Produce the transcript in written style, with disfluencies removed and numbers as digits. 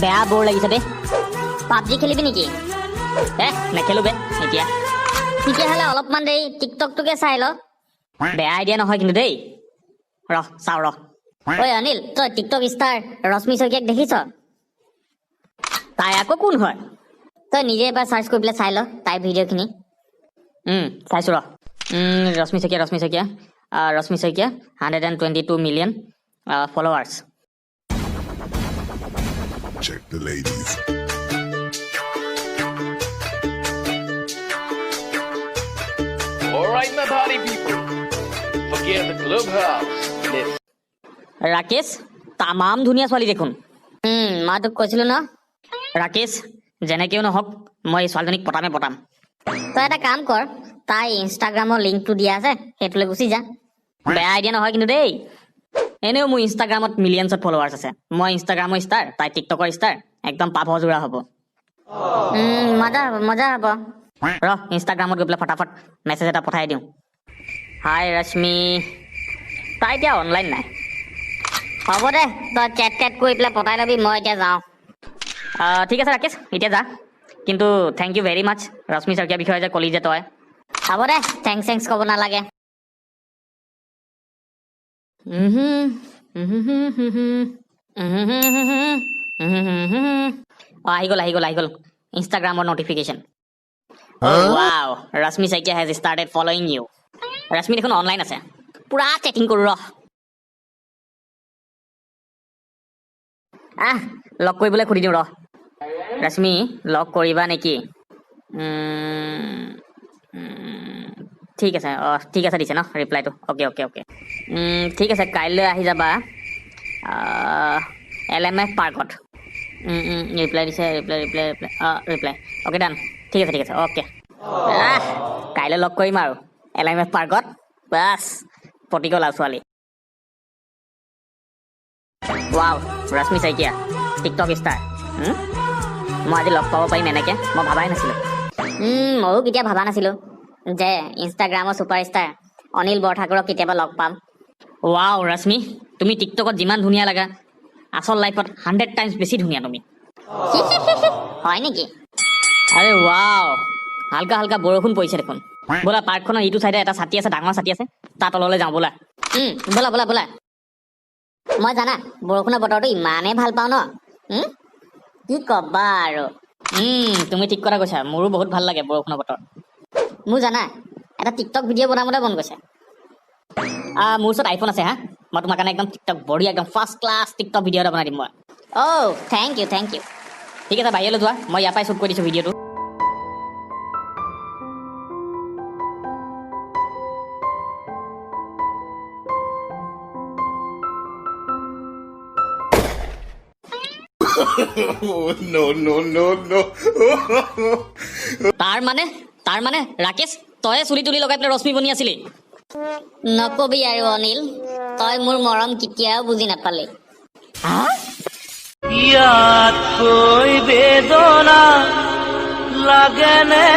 বেয়া বৰ লাগিছে বে পাবজি খেলিবি নেকি নেখেলো বে এতিয়া তেতিয়াহ'লে অলপমান দেৰি টিকটকটোকে চাই ল বেয়া আইডিয়া নহয় কিন্তু দেই চাও ঐ অনিল তই টিকটক ষ্টাৰ ৰশ্মি শইকীয়াক দেখিছ তাই আকৌ কোন হয় তই নিজে এবাৰ চাৰ্চ কৰি পেলাই চাই ল তাইৰ ভিডিঅ'খিনি চাইছো Rashmi Saikia 122 million followers Check the ladies. All right, my party people. Forget the clubhouse. Let's Rakesh তামাম ধুনীয়া ছোৱালী দেখোন মই তোক কৈছিলো ন ৰাকেশ যেনেকেও নহওক মই এই ছোৱালীজনীক পটাম তই এটা কাম কৰ তাই ইনষ্টাগ্ৰামৰ লিংকটো দিয়া আছে সেইটোলৈ গুচি যা বেয়া আইডিয়া নহয় কিন্তু দেই এনেও মোৰ ইনষ্টাগ্ৰামত মিলিয়নছত ফলোৱাৰ্ছ আছে মই ইনষ্টাগ্ৰামৰ ষ্টাৰ তাই টিকটকৰ ষ্টাৰ একদম পাভযোৰা হ'ব মজা হ'ব ইনষ্টাগ্ৰামত গৈ পেলাই ফটাফট মেছেজ এটা পঠাই দিওঁ হাই ৰশ্মি তাই এতিয়া অনলাইন নাই হ'ব দে তই চেট কৰি পেলাই পঠাই ল'বি মই এতিয়া যাওঁ ঠিক আছে ৰাকেশ এতিয়া যা কিন্তু থেংক ইউ ভেৰি মাছ ৰশ্মি শইকীয়াৰ বিষয়ে যে কলি যে তই হ'ব দে থেংকছ ক'ব নালাগে আহি গ'ল ইনষ্টাগ্ৰামৰ notification wow Rashmi Saikia has started following you Rashmi দেখোন অনলাইন আছে পুৰা চেটিং কৰোঁ লগ কৰিবলৈ সুধি দিওঁ ৰশ্মি লগ কৰিবা নেকি ঠিক আছে দিছে ন ৰিপ্লাইটো অ'কে ঠিক আছে কাইলৈ আহি যাবা LMF পাৰ্কত ৰিপ্লাই দিছে ৰিপ্লাই অ'কে ডান ঠিক আছে অ'কে কাইলৈ লগ কৰিম আৰু LMF পাৰ্কত বাছ পতি গ'ল আৰু ছোৱালী wow Rashmi Saikia TikTok star মই আজি লগ পাব পাৰিম এনেকৈ মই ভাবাই নাছিলোঁ ময়ো কেতিয়া ভবা নাছিলোঁ যে ইনষ্টাগ্ৰামৰ ছুপাৰষ্টাৰ অনিল বৰঠাকুৰক কেতিয়াবা লগ পাম ৱাও ৰশ্মি তুমি টিকটকত যিমান ধুনীয়া লাগা আচল লাইফত 100 টাইমছ বেছি ধুনীয়া তুমি হয় নেকি আৰে ৱাও হালকা বৰষুণ পৰিছে দেখোন ব'লা পাৰ্কখনৰ ইটো চাইডে এটা ছাতি আছে ডাঙৰ ছাতি আছে তাৰ তললৈ যাওঁ ব'লা ব'লা মই জানা বৰষুণৰ বতৰটো ইমানেই ভাল পাওঁ ন কি ক'বা আৰু তুমি ঠিক কথা কৈছা মোৰো বহুত ভাল লাগে বৰষুণৰ বতৰ মোৰ জানা এটা টিকটক ভিডিঅ' বনাবলৈ মন গৈছে মোৰ ওচৰত আইফোন আছে হা মই তোমাৰ কাৰণে একদম টিকটক বঢ়িয়া একদম ফাৰ্ষ্ট ক্লাছ টিকটক ভিডিঅ' এটা বনাই দিম মই থেংক ইউ ঠিক আছে বাহিৰলৈ যোৱা মই ইয়াৰ পৰাই শ্বুট কৰি দিছোঁ ভিডিঅ'টো No. তাৰ মানে ৰাকেশ তই চুলি তুলি লগাই পেলাই ৰশ্মি বনি আছিলি নকবি আৰু অনিল তই মোৰ মৰম কেতিয়াও বুজি নাপালি ইয়াতকৈ বেদনা লাগে নে